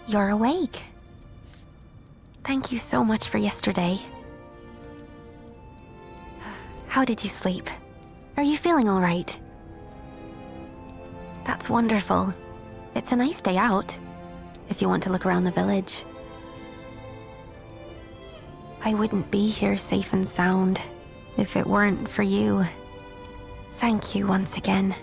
You're awake. Thank you so much for yesterday. How did you sleep? Are you feeling all right? That's wonderful. It's a nice day out, if you want to look around the village. I wouldn't be here safe and sound if it weren't for you. Thank you once again.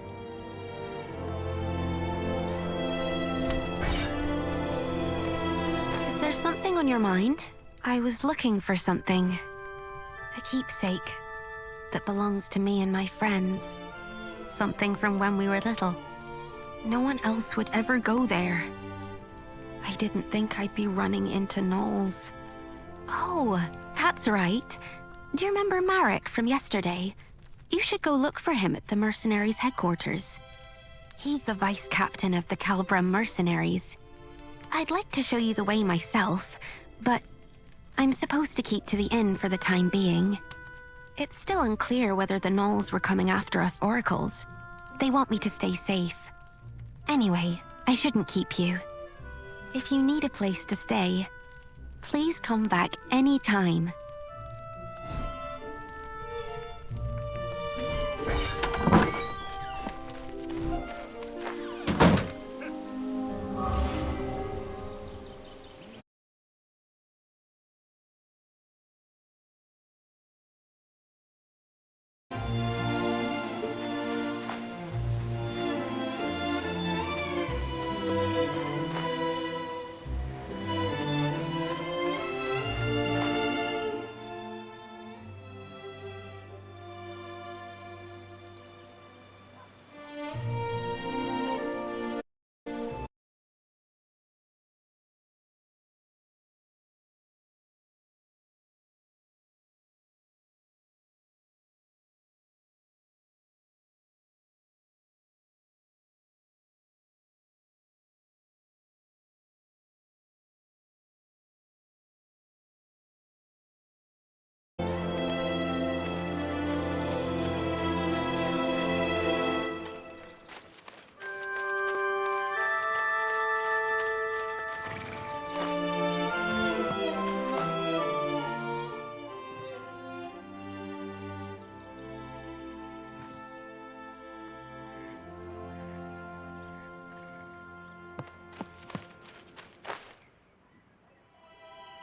Is there something on your mind? I was looking for something. A keepsake that belongs to me and my friends. Something from when we were little. No one else would ever go there. I didn't think I'd be running into gnolls. Oh, that's right. Do you remember Marek from yesterday? You should go look for him at the mercenaries' headquarters. He's the vice captain of the Calbram mercenaries. I'd like to show you the way myself, but I'm supposed to keep to the inn for the time being. It's still unclear whether the gnolls were coming after us oracles. They want me to stay safe. Anyway, I shouldn't keep you. If you need a place to stay, please come back anytime.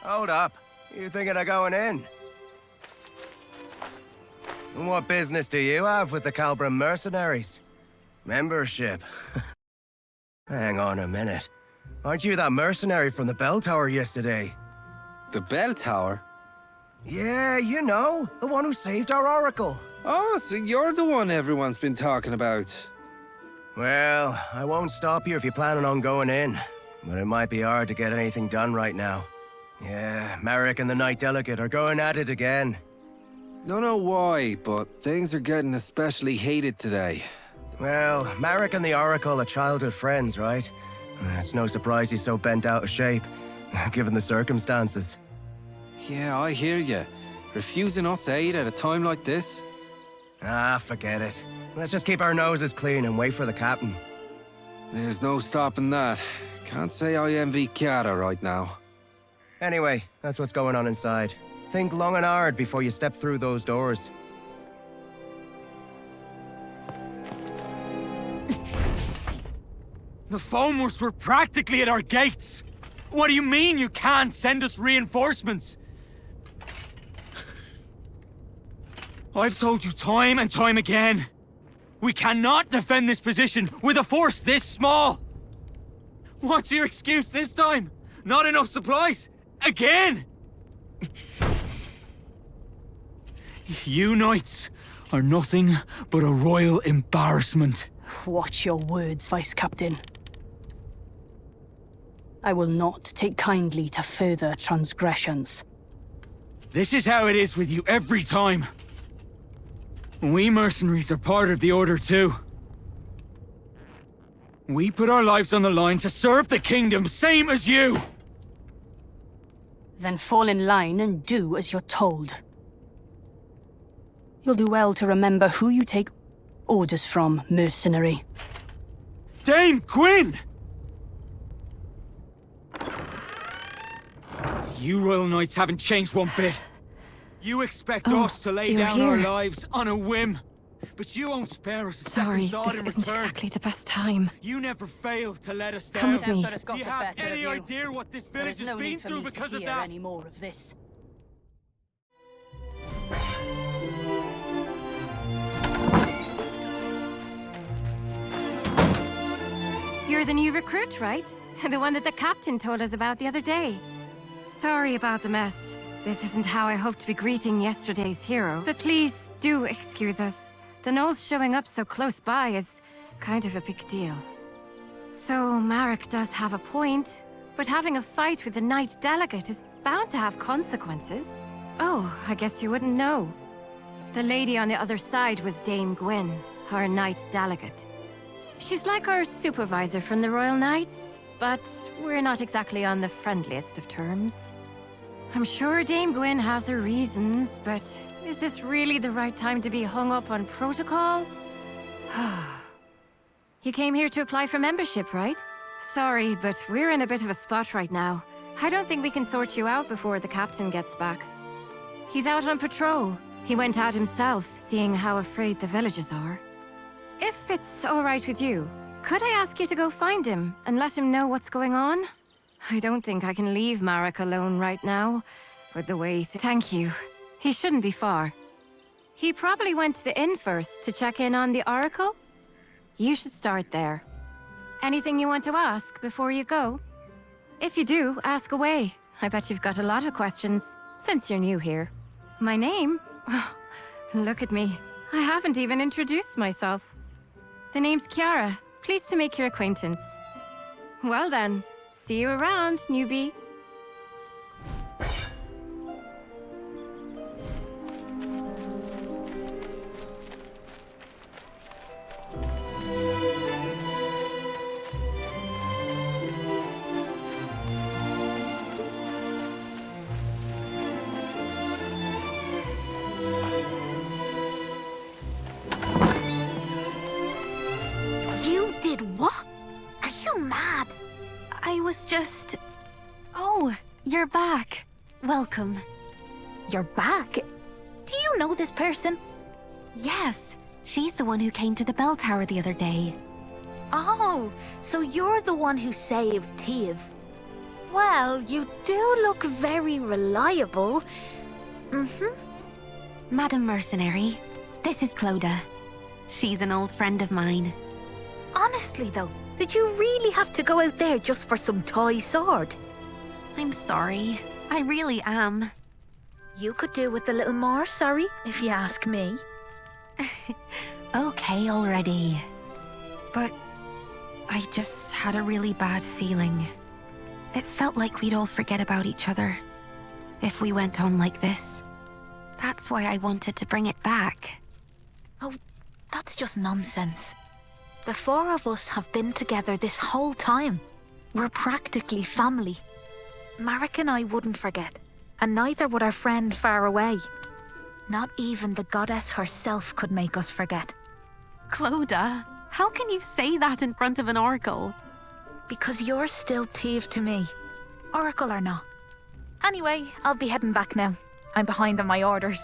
Hold up. You thinking of going in? And what business do you have with the Calbram mercenaries? Membership. Hang on a minute. Aren't you that mercenary from the bell tower yesterday? The bell tower? Yeah, you know. The one who saved our oracle. Oh, so you're the one everyone's been talking about. Well, I won't stop you if you're planning on going in. But it might be hard to get anything done right now. Yeah, Marek and the Knight Delegate are going at it again. Don't know why, but things are getting especially heated today. Well, Marek and the Oracle are childhood friends, right? It's no surprise he's so bent out of shape, given the circumstances. Yeah, I hear you. Refusing us aid at a time like this? Ah, forget it. Let's just keep our noses clean and wait for the captain. There's no stopping that. Can't say I envy Chiara right now. Anyway, that's what's going on inside. Think long and hard before you step through those doors. The Foamers were practically at our gates! What do you mean you can't send us reinforcements? I've told you time and time again. We cannot defend this position with a force this small! What's your excuse this time? Not enough supplies? Again? You knights are nothing but a royal embarrassment. Watch your words, Vice Captain. I will not take kindly to further transgressions. This is how it is with you every time. We mercenaries are part of the Order too. We put our lives on the line to serve the kingdom, same as you! Then fall in line and do as you're told. You'll do well to remember who you take orders from, mercenary. Dame Gwyn! You Royal Knights haven't changed one bit. You expect us to lay you're down our here. lives on a whim. But you won't spare us a Sorry, second thought this in isn't return. exactly the best time. You never fail to let us Come down. with me. Do you have any idea what this There village is has no been need for through me because to of hear that? any more of this. You're the new recruit, right? The one that the captain told us about the other day. Sorry about the mess. This isn't how I hoped to be greeting yesterday's hero. But please do excuse us. The gnolls showing up so close by is kind of a big deal. So Marek does have a point, but having a fight with the Knight Delegate is bound to have consequences. Oh, I guess you wouldn't know. The lady on the other side was Dame Gwyn, our Knight Delegate. She's like our supervisor from the Royal Knights, but we're not exactly on the friendliest of terms. I'm sure Dame Gwyn has her reasons, but is this really the right time to be hung up on protocol? You came here to apply for membership, right? Sorry, but we're in a bit of a spot right now. I don't think we can sort you out before the captain gets back. He's out on patrol. He went out himself, seeing how afraid the villagers are. If it's all right with you, could I ask you to go find him and let him know what's going on? I don't think I can leave Marek alone right now, with the way Thank you. He shouldn't be far. He probably went to the inn first to check in on the Oracle? You should start there. Anything you want to ask before you go? If you do, ask away. I bet you've got a lot of questions, since you're new here. My name? Look at me. I haven't even introduced myself. The name's Kiara. Pleased to make your acquaintance. Well then, see you around, newbie. You did what? Are you mad? I was just... Oh, you're back. Welcome. You're back? Do you know this person? Yes, she's the one who came to the bell tower the other day. Oh, so you're the one who saved Tiv. Well, you do look very reliable. Madam Mercenary, this is Clodagh. She's an old friend of mine. Honestly, though, did you really have to go out there just for some toy sword? I'm sorry. I really am. You could do with a little more sorry, if you ask me. Okay already. But I just had a really bad feeling. It felt like we'd all forget about each other if we went on like this. That's why I wanted to bring it back. Oh, that's just nonsense. The four of us have been together this whole time. We're practically family. Marek and I wouldn't forget, and neither would our friend far away. Not even the goddess herself could make us forget. Clodagh, how can you say that in front of an oracle? Because you're still Tiv to me, oracle or not. Anyway, I'll be heading back now. I'm behind on my orders.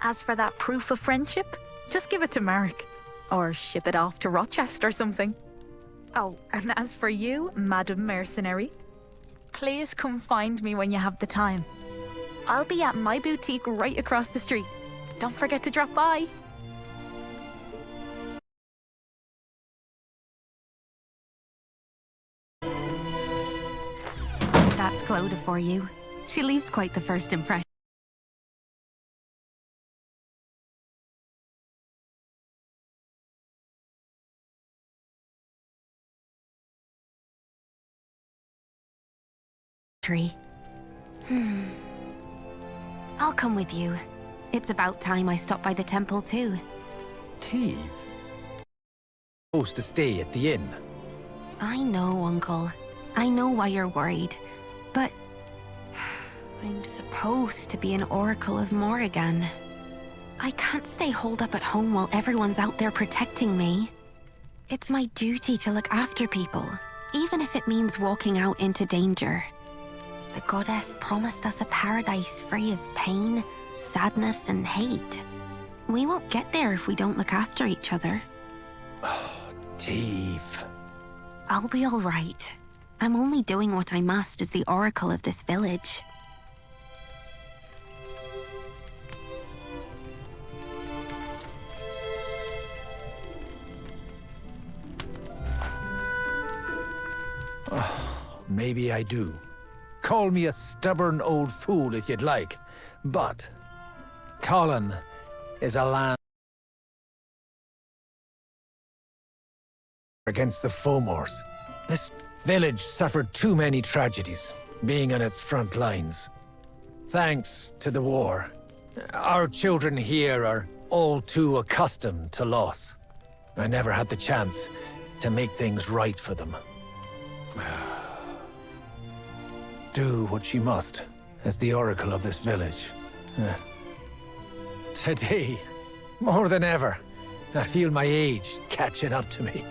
As for that proof of friendship, just give it to Marek. Or ship it off to Rochester or something. Oh, and as for you, Madam Mercenary, please come find me when you have the time. I'll be at my boutique right across the street. Don't forget to drop by. That's Clodagh for you. She leaves quite the first impression. I'll come with you. It's about time I stopped by the temple too. Tiv? Supposed to stay at the inn. I know, Uncle. I know why you're worried. But I'm supposed to be an Oracle of Morrigan. I can't stay holed up at home while everyone's out there protecting me. It's my duty to look after people, even if it means walking out into danger. The goddess promised us a paradise free of pain, sadness, and hate. We won't get there if we don't look after each other. Thief. I'll be all right. I'm only doing what I must as the oracle of this village. Maybe I do. Call me a stubborn old fool if you'd like, but Colin is a land against the Fomors. This village suffered too many tragedies, being on its front lines. Thanks to the war, our children here are all too accustomed to loss. I never had the chance to make things right for them. Do what she must as the oracle of this village. Today, more than ever, I feel my age catching up to me.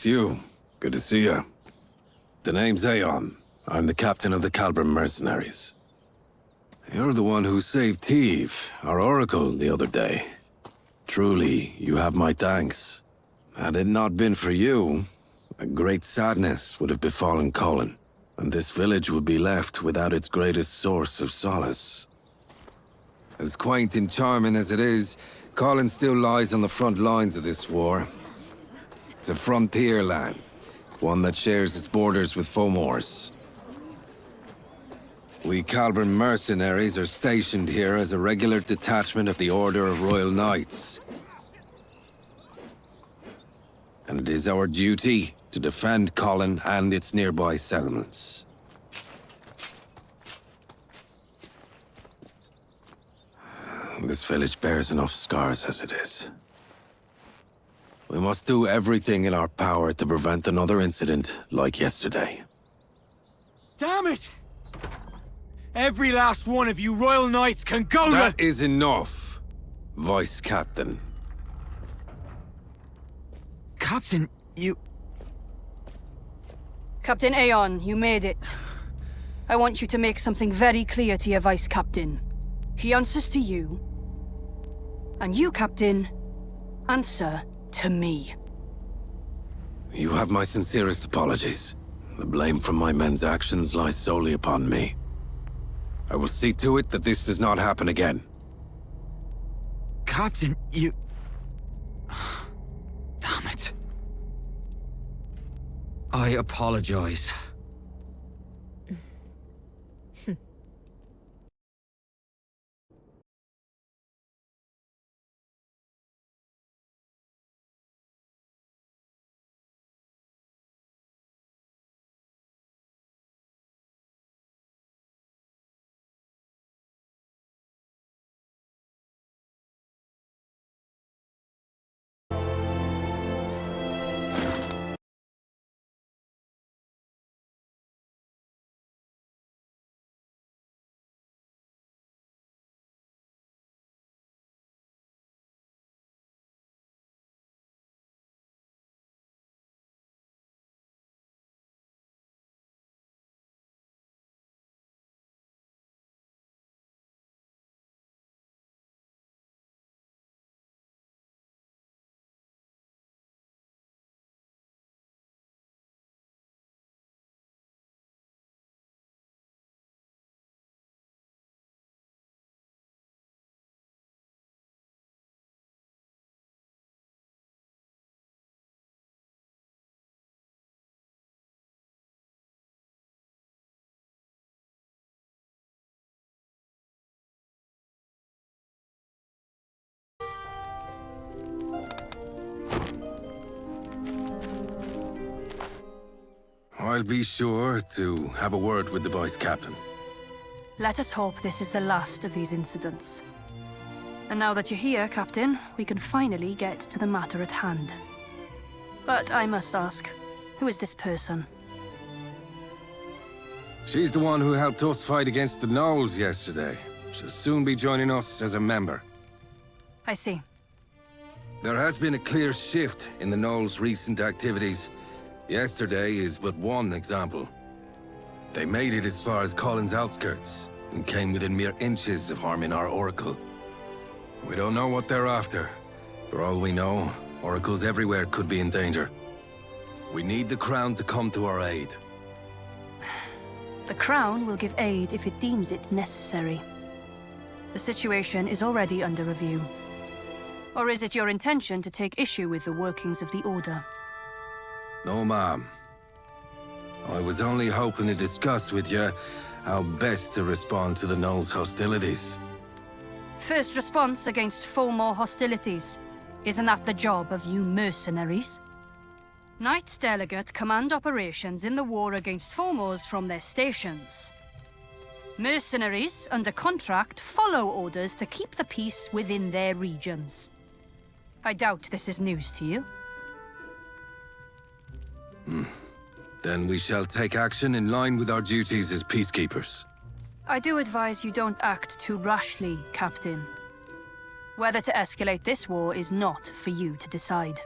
It's you. Good to see you. The name's Aeon. I'm the captain of the Calbram mercenaries. You're the one who saved Thief, our oracle, the other day. Truly, you have my thanks. Had it not been for you, a great sadness would have befallen Colin, and this village would be left without its greatest source of solace. As quaint and charming as it is, Colin still lies on the front lines of this war. It's a frontier land, one that shares its borders with Fomors. We Calbram mercenaries are stationed here as a regular detachment of the Order of Royal Knights. And it is our duty to defend Colin and its nearby settlements. This village bears enough scars as it is. We must do everything in our power to prevent another incident like yesterday. Damn it! Every last one of you Royal Knights can go That is enough, Vice Captain. Captain, you... Captain Aeon, you made it. I want you to make something very clear to your Vice Captain. He answers to you. And you, Captain, answer to me. You have my sincerest apologies. The blame for my men's actions lies solely upon me. I will see to it that this does not happen again. Captain, you... Damn it. I apologize. I'll be sure to have a word with the Vice Captain. Let us hope this is the last of these incidents. And now that you're here, Captain, we can finally get to the matter at hand. But I must ask, who is this person? She's the one who helped us fight against the Gnolls yesterday. She'll soon be joining us as a member. I see. There has been a clear shift in the Gnolls' recent activities. Yesterday is but one example. They made it as far as Colin's outskirts, and came within mere inches of harming our Oracle. We don't know what they're after. For all we know, Oracles everywhere could be in danger. We need the Crown to come to our aid. The Crown will give aid if it deems it necessary. The situation is already under review. Or is it your intention to take issue with the workings of the Order? No, ma'am. I was only hoping to discuss with you how best to respond to the Gnolls' hostilities. First response against Fomor hostilities. Isn't that the job of you mercenaries? Knights Delegate command operations in the war against Fomors from their stations. Mercenaries, under contract, follow orders to keep the peace within their regions. I doubt this is news to you. Then we shall take action in line with our duties as peacekeepers. I do advise you don't act too rashly, Captain. Whether to escalate this war is not for you to decide.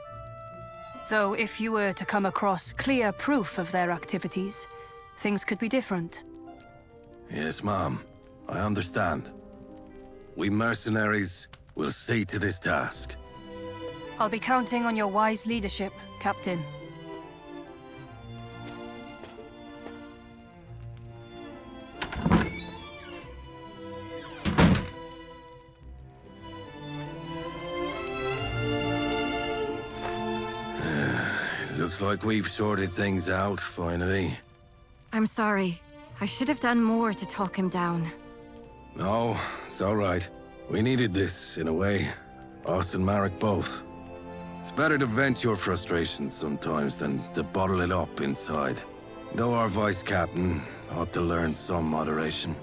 Though if you were to come across clear proof of their activities, things could be different. Yes, ma'am. I understand. We mercenaries will see to this task. I'll be counting on your wise leadership, Captain. Looks like we've sorted things out, finally. I'm sorry. I should have done more to talk him down. No, it's all right. We needed this, in a way. Us and Marek both. It's better to vent your frustrations sometimes than to bottle it up inside. Though our Vice Captain ought to learn some moderation.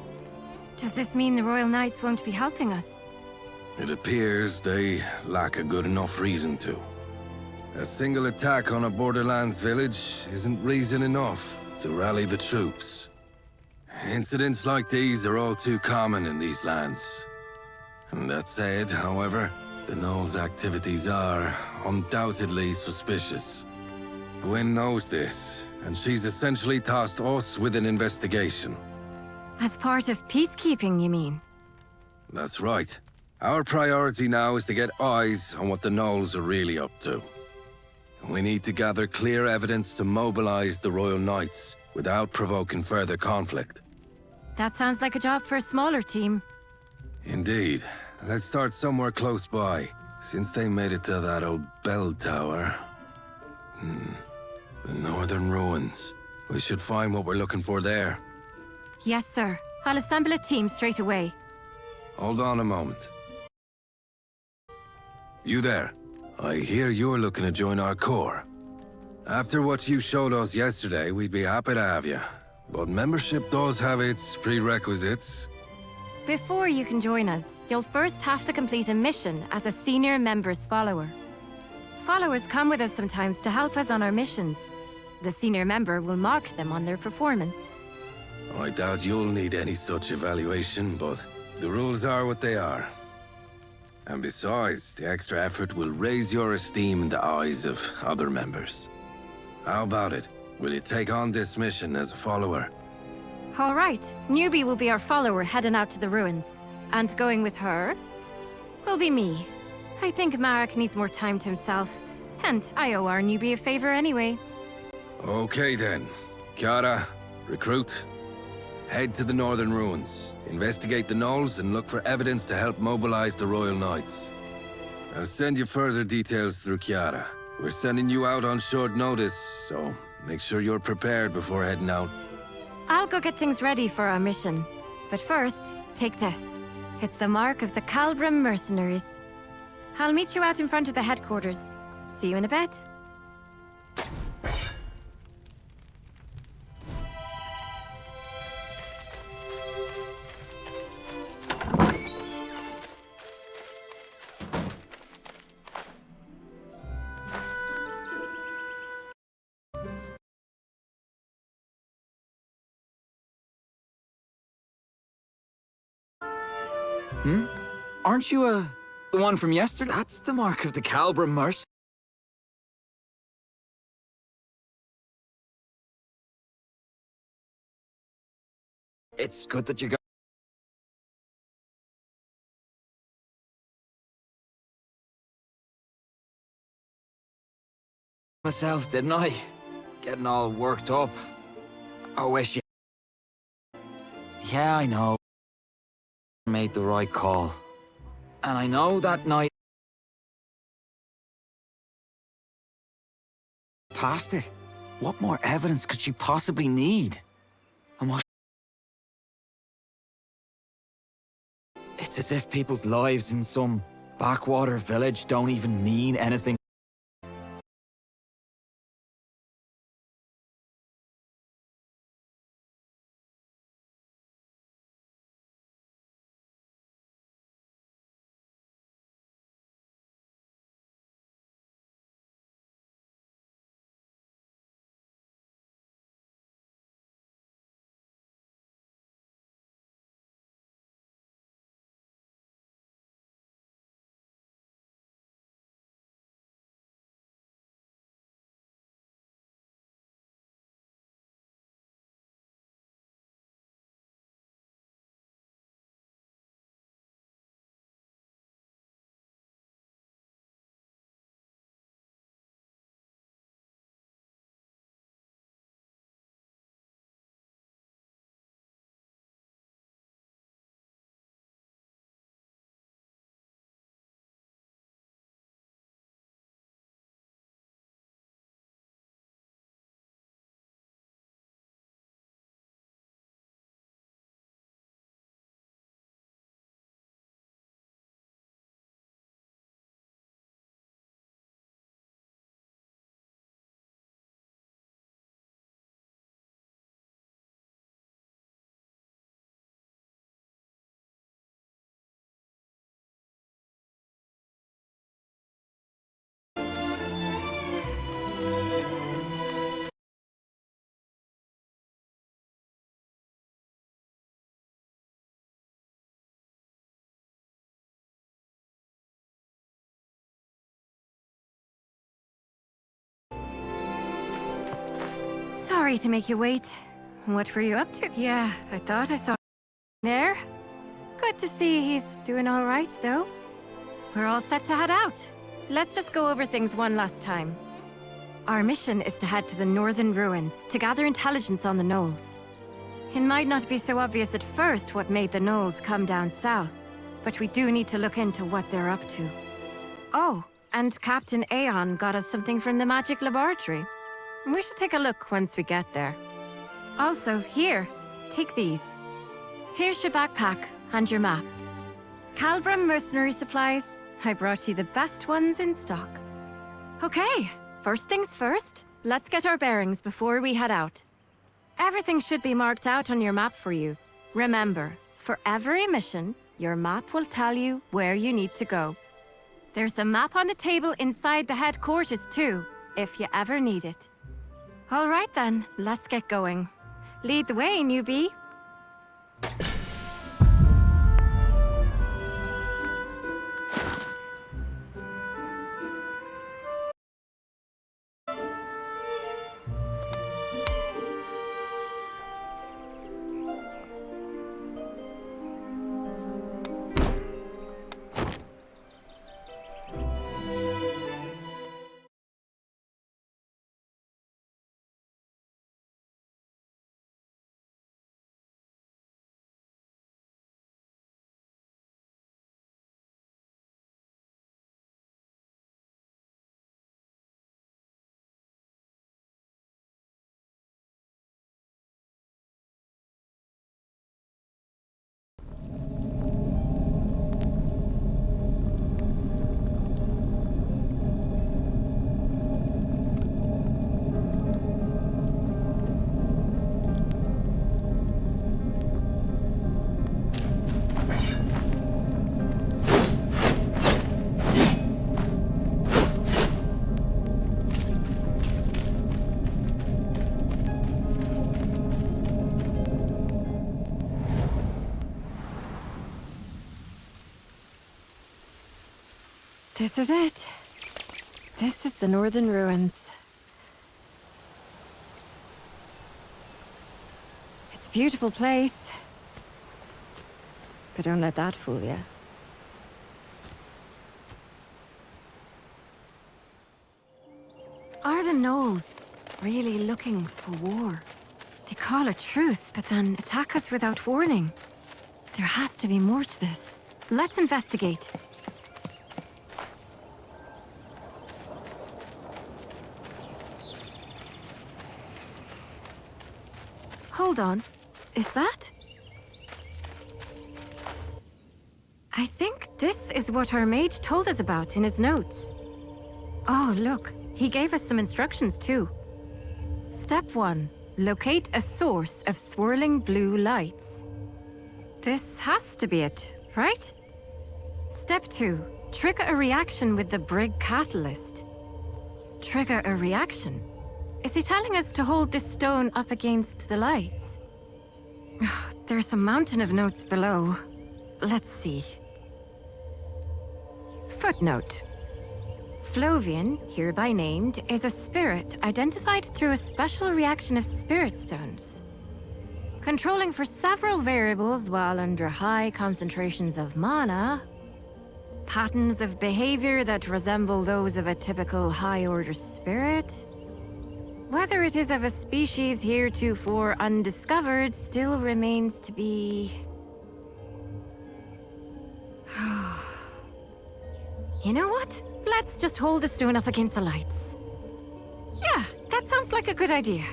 Does this mean the Royal Knights won't be helping us? It appears they lack a good enough reason to. A single attack on a Borderlands village isn't reason enough to rally the troops. Incidents like these are all too common in these lands. And that said, however, the Gnolls' activities are undoubtedly suspicious. Gwyn knows this, and she's essentially tasked us with an investigation. As part of peacekeeping, you mean? That's right. Our priority now is to get eyes on what the Gnolls are really up to. We need to gather clear evidence to mobilize the Royal Knights without provoking further conflict. That sounds like a job for a smaller team. Indeed. Let's start somewhere close by, since they made it to that old bell tower. The northern ruins. We should find what we're looking for there. Yes, sir. I'll assemble a team straight away. Hold on a moment. You there? I hear you're looking to join our corps. After what you showed us yesterday, we'd be happy to have you. But membership does have its prerequisites. Before you can join us, you'll first have to complete a mission as a senior member's follower. Followers come with us sometimes to help us on our missions. The senior member will mark them on their performance. I doubt you'll need any such evaluation, but the rules are what they are. And besides, the extra effort will raise your esteem in the eyes of other members. How about it? Will you take on this mission as a follower? All right. Newbie will be our follower heading out to the ruins. And going with her will be me. I think Marek needs more time to himself. And I owe our newbie a favor anyway. Okay then. Kiara, recruit. Head to the northern ruins. Investigate the Gnolls and look for evidence to help mobilize the Royal Knights. I'll send you further details through Kiara. We're sending you out on short notice, so make sure you're prepared before heading out. I'll go get things ready for our mission. But first, take this. It's the mark of the Calbrim mercenaries. I'll meet you out in front of the headquarters. See you in a bit. Aren't you, the one from yesterday? That's the mark of the Calbra Merc. It's good that you got myself, didn't I? Getting all worked up. I wish you... Yeah, I know. Made the right call. And I know that night... Past it. What more evidence could she possibly need? And what... It's as if people's lives in some backwater village don't even mean anything. Sorry to make you wait. What were you up to? Yeah, I thought I saw there. Good to see he's doing all right, though. We're all set to head out. Let's just go over things one last time. Our mission is to head to the northern ruins to gather intelligence on the gnolls. It might not be so obvious at first what made the gnolls come down south, but we do need to look into what they're up to. Oh, and Captain Aeon got us something from the magic laboratory. We should take a look once we get there. Also, here, take these. Here's your backpack and your map. Calbra mercenary supplies. I brought you the best ones in stock. Okay, first things first, let's get our bearings before we head out. Everything should be marked out on your map for you. Remember, for every mission, your map will tell you where you need to go. There's a map on the table inside the headquarters too, if you ever need it. All right then, let's get going. Lead the way, newbie. This is it. This is the Northern Ruins. It's a beautiful place. But don't let that fool you. Are the Knolls really looking for war? They call a truce, but then attack us without warning. There has to be more to this. Let's investigate. Hold on. Is that? I think this is what our mage told us about in his notes. Oh, look. He gave us some instructions, too. Step 1. Locate a source of swirling blue lights. This has to be it, right? Step 2. Trigger a reaction with the Brig catalyst. Trigger a reaction? Is he telling us to hold this stone up against the lights? There's a mountain of notes below. Let's see. Footnote. Flovian, hereby named, is a spirit identified through a special reaction of spirit stones. Controlling for several variables while under high concentrations of mana, patterns of behavior that resemble those of a typical high-order spirit. Whether it is of a species heretofore undiscovered still remains to be... You know what? Let's just hold the stone up against the lights. Yeah, that sounds like a good idea.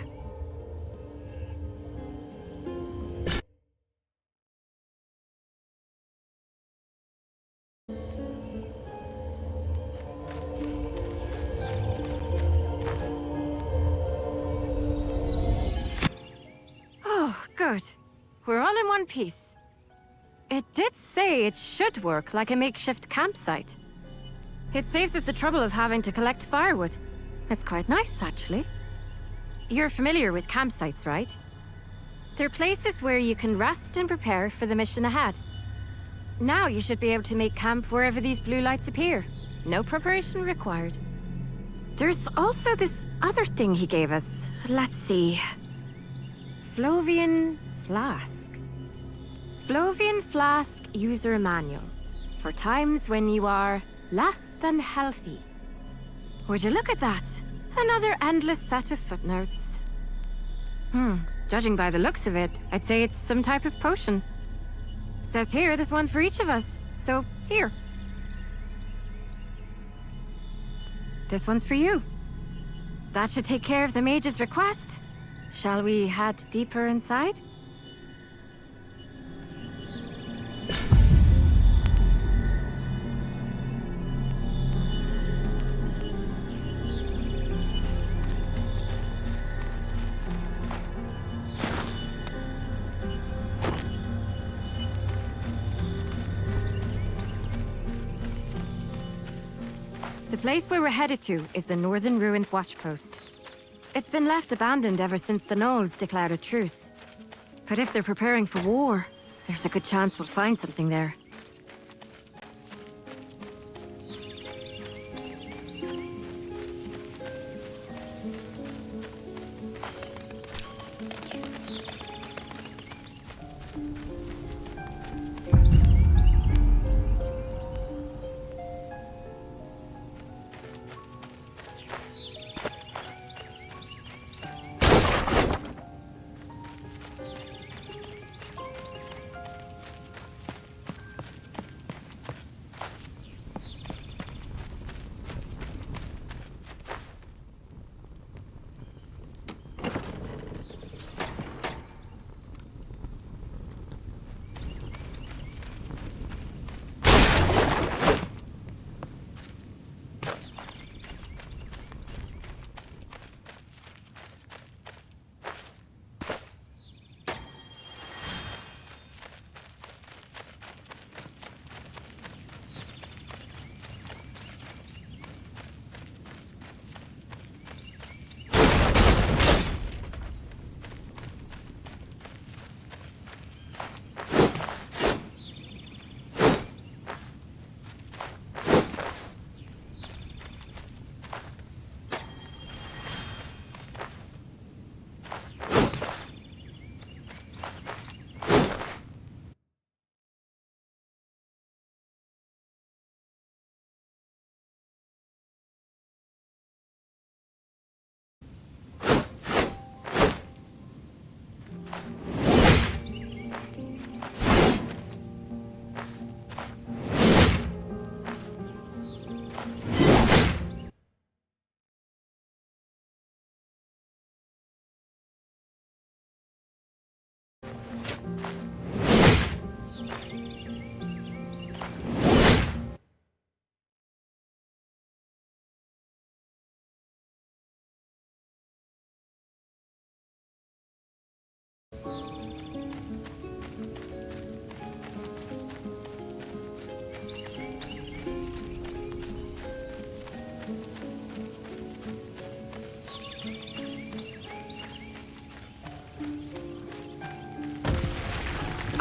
Oh, good. We're all in one piece. It did say it should work like a makeshift campsite. It saves us the trouble of having to collect firewood. It's quite nice, actually. You're familiar with campsites, right? They're places where you can rest and prepare for the mission ahead. Now you should be able to make camp wherever these blue lights appear. No preparation required. There's also this other thing he gave us. Let's see. Flovian Flask. Flovian Flask User Manual. For times when you are less than healthy. Would you look at that? Another endless set of footnotes. Judging by the looks of it, I'd say it's some type of potion. Says here there's one for each of us, so here. This one's for you. That should take care of the mage's request. Shall we head deeper inside? The place where we're headed to is the Northern Ruins Watchpost. It's been left abandoned ever since the Knolls declared a truce. But if they're preparing for war, there's a good chance we'll find something there.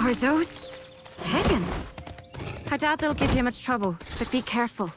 Are those Higgins? I doubt they'll give you much trouble, but be careful.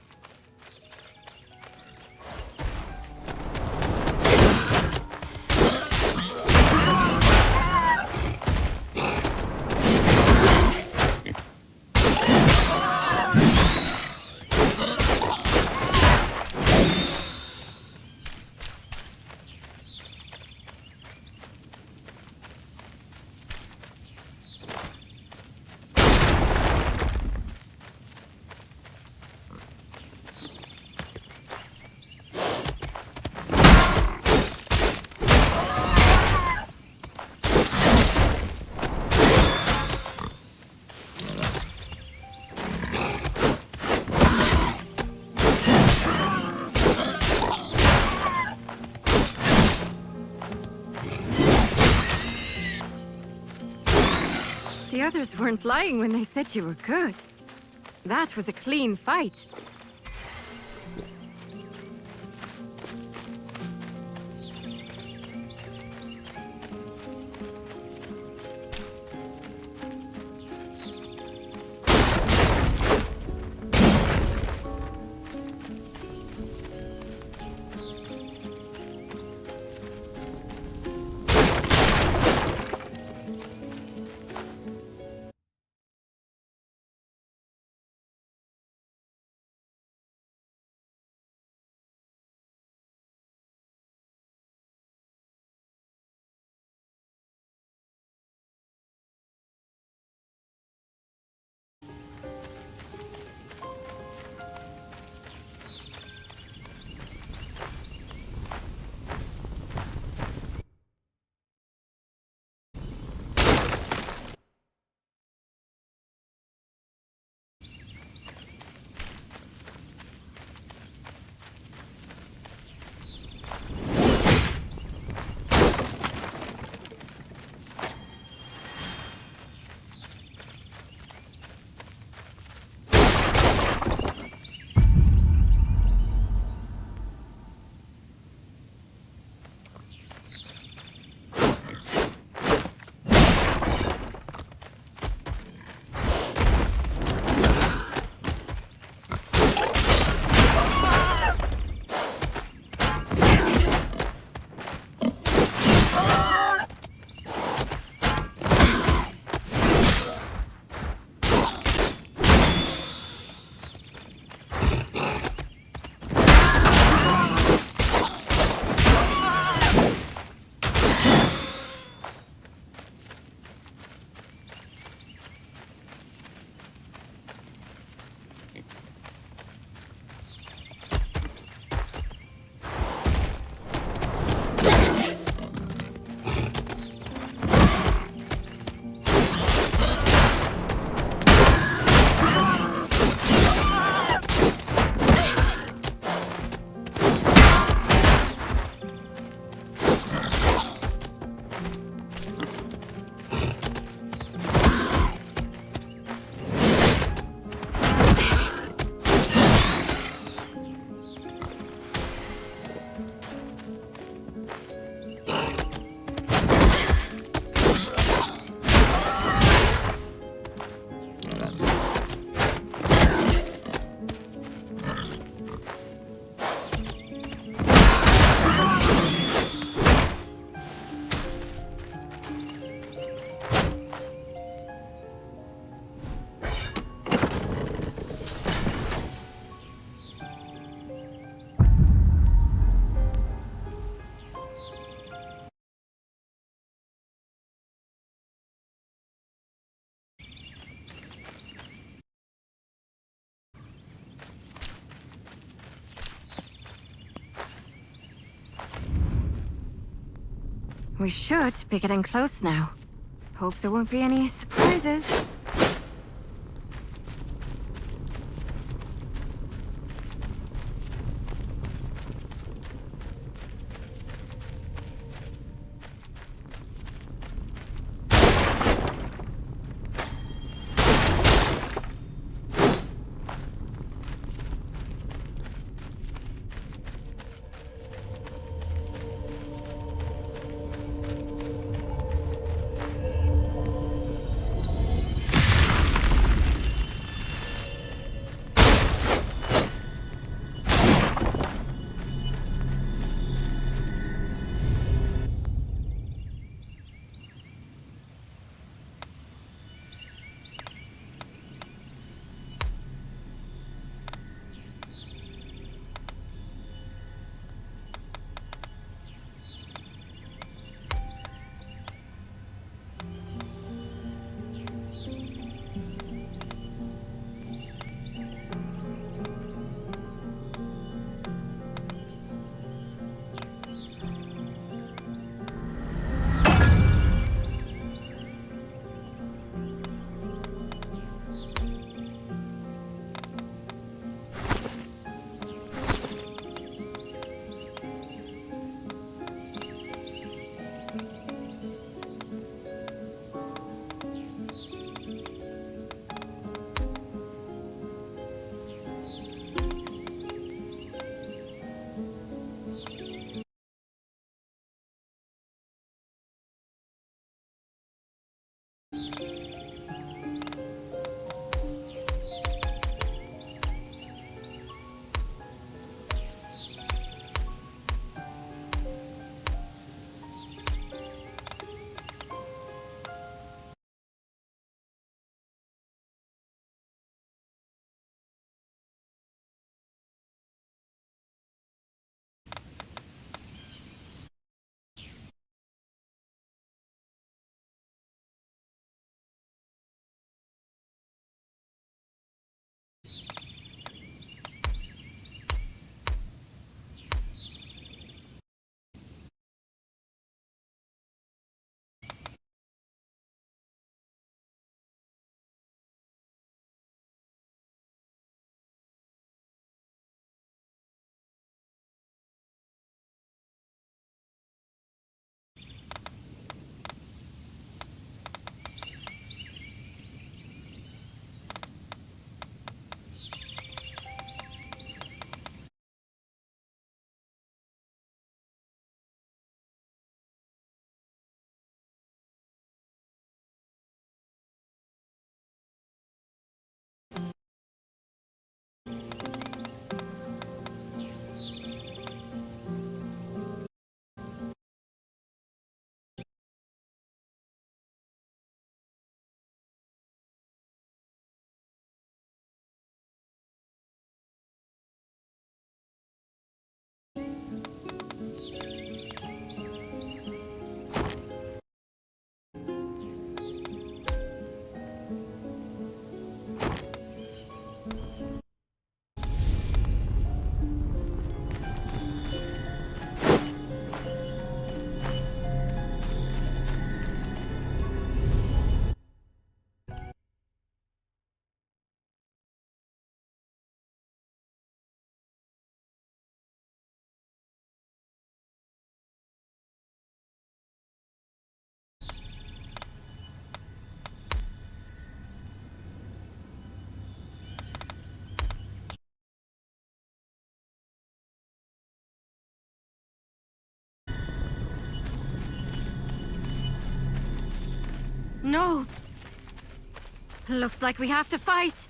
The others weren't lying when they said you were good. That was a clean fight. We should be getting close now. Hope there won't be any surprises. knows? Looks like we have to fight.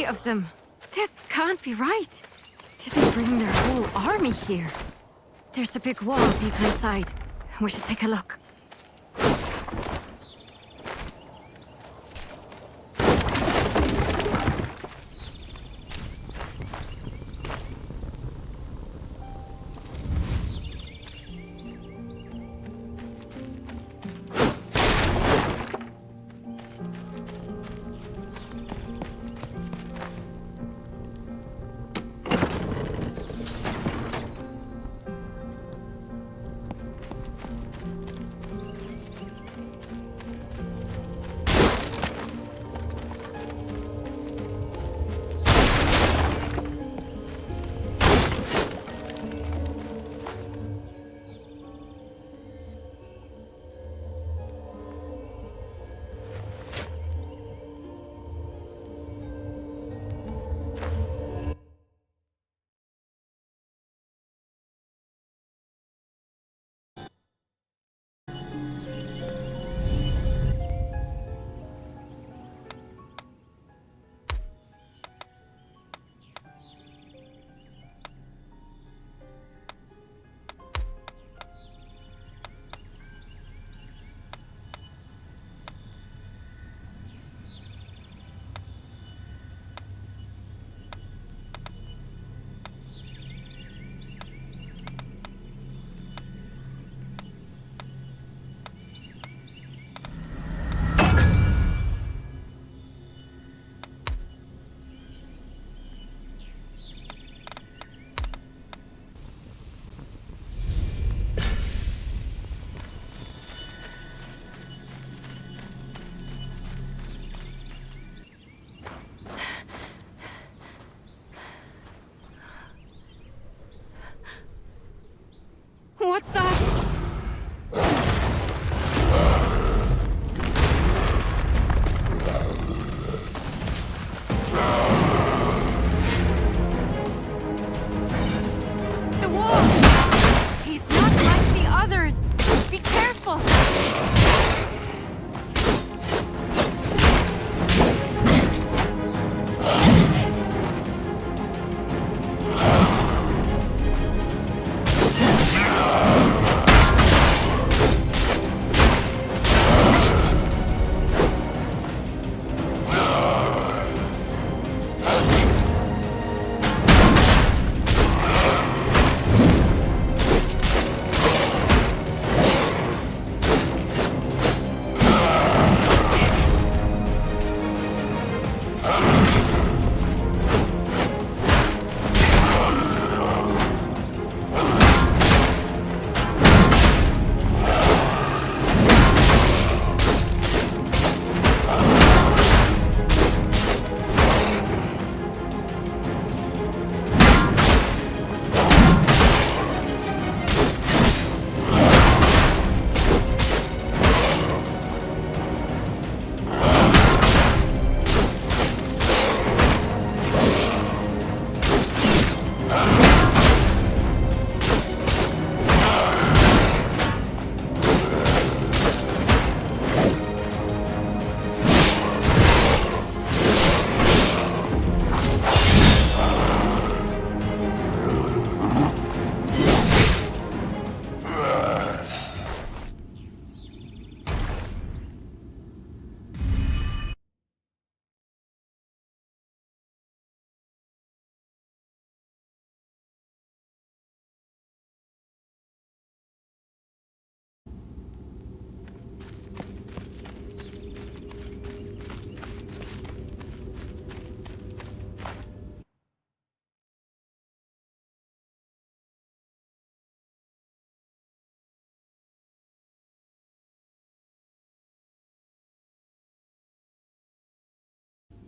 Of them. This can't be right. Did they bring their whole army here? There's a big wall deep inside. We should take a look.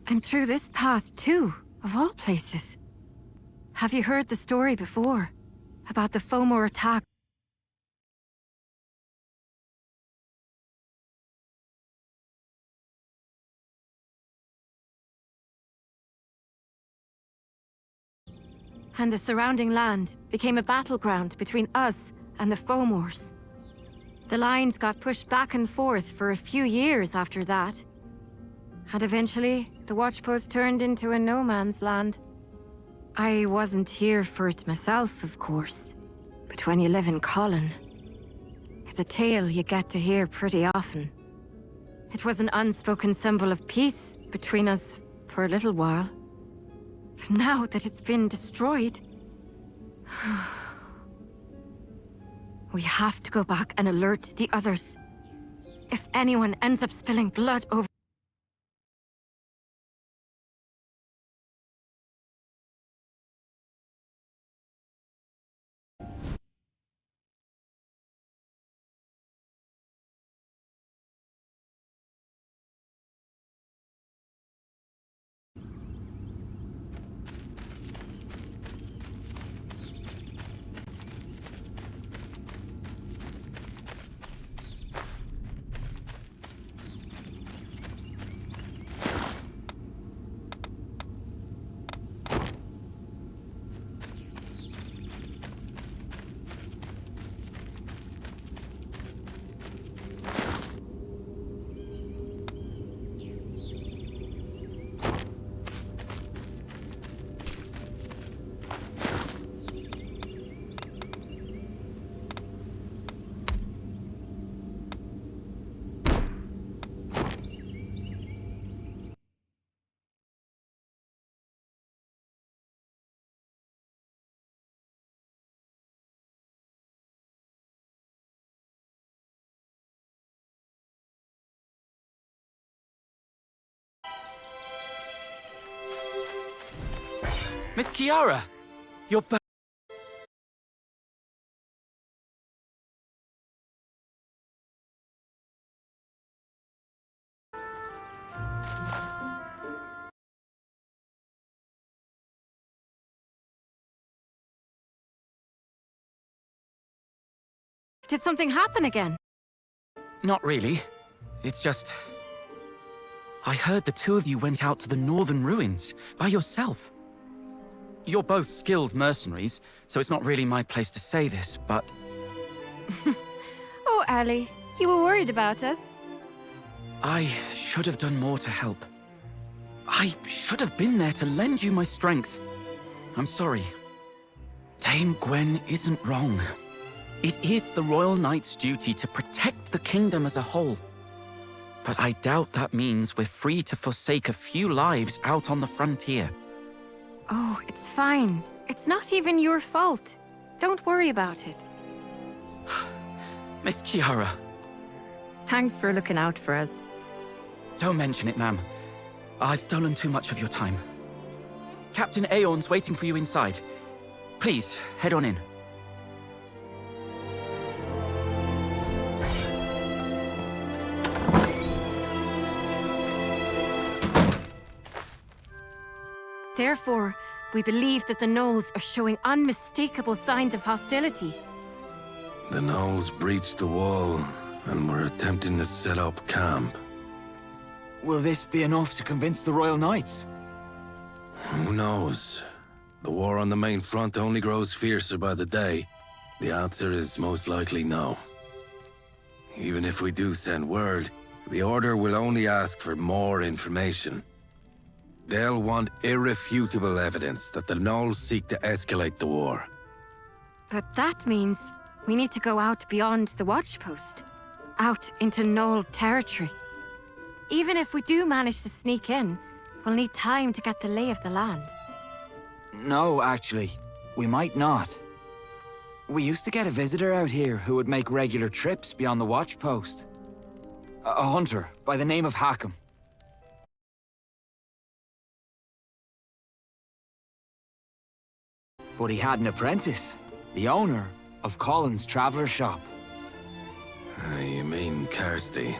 And through this path, too, of all places. Have you heard the story before? About the Fomor attack? And the surrounding land became a battleground between us and the Fomors. The lines got pushed back and forth for a few years after that. And eventually, the watchpost turned into a no-man's land. I wasn't here for it myself, of course. But when you live in Colin, it's a tale you get to hear pretty often. It was an unspoken symbol of peace between us for a little while. But now that it's been destroyed, we have to go back and alert the others. If anyone ends up spilling blood over... Miss Kiara! You're back. Did something happen again? Not really. It's just... I heard the two of you went out to the northern ruins, by yourself. You're both skilled mercenaries, so it's not really my place to say this, but... Oh, Ellie, you were worried about us. I should have done more to help. I should have been there to lend you my strength. I'm sorry. Dame Gwen isn't wrong. It is the Royal Knight's duty to protect the kingdom as a whole. But I doubt that means we're free to forsake a few lives out on the frontier. Oh, it's fine. It's not even your fault. Don't worry about it. Miss Kiara. Thanks for looking out for us. Don't mention it, ma'am. I've stolen too much of your time. Captain Aeon's waiting for you inside. Please, head on in. Therefore, we believe that the Gnolls are showing unmistakable signs of hostility. The Gnolls breached the wall and were attempting to set up camp. Will this be enough to convince the Royal Knights? Who knows? The war on the main front only grows fiercer by the day. The answer is most likely no. Even if we do send word, the Order will only ask for more information. They'll want irrefutable evidence that the Gnolls seek to escalate the war. But that means we need to go out beyond the watchpost. Out into Gnoll territory. Even if we do manage to sneak in, we'll need time to get the lay of the land. No, actually. We might not. We used to get a visitor out here who would make regular trips beyond the watchpost. A hunter by the name of Hackham. But he had an apprentice, the owner of Colin's Traveller Shop. You mean Kirsty?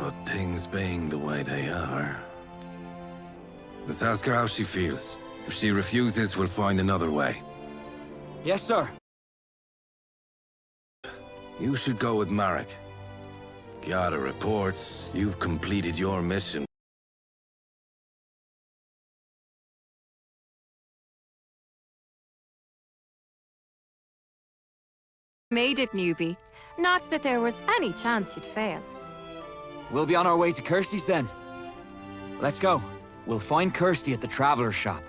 But things being the way they are... Let's ask her how she feels. If she refuses, we'll find another way. Yes, sir. You should go with Marek. Gather reports. You've completed your mission. Made it, newbie. Not that there was any chance you'd fail. We'll be on our way to Kirsty's then. Let's go. We'll find Kirsty at the Traveler's shop.